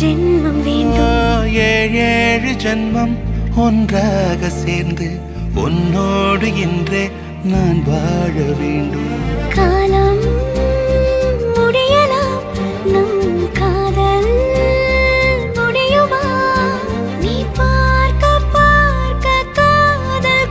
ஜென்மம் வேண்டும். ஏழு ஜென்மம் ஒன்றாக சேர்ந்து உன்னோடு இன்றே நான் வாழ வேண்டும். காலம்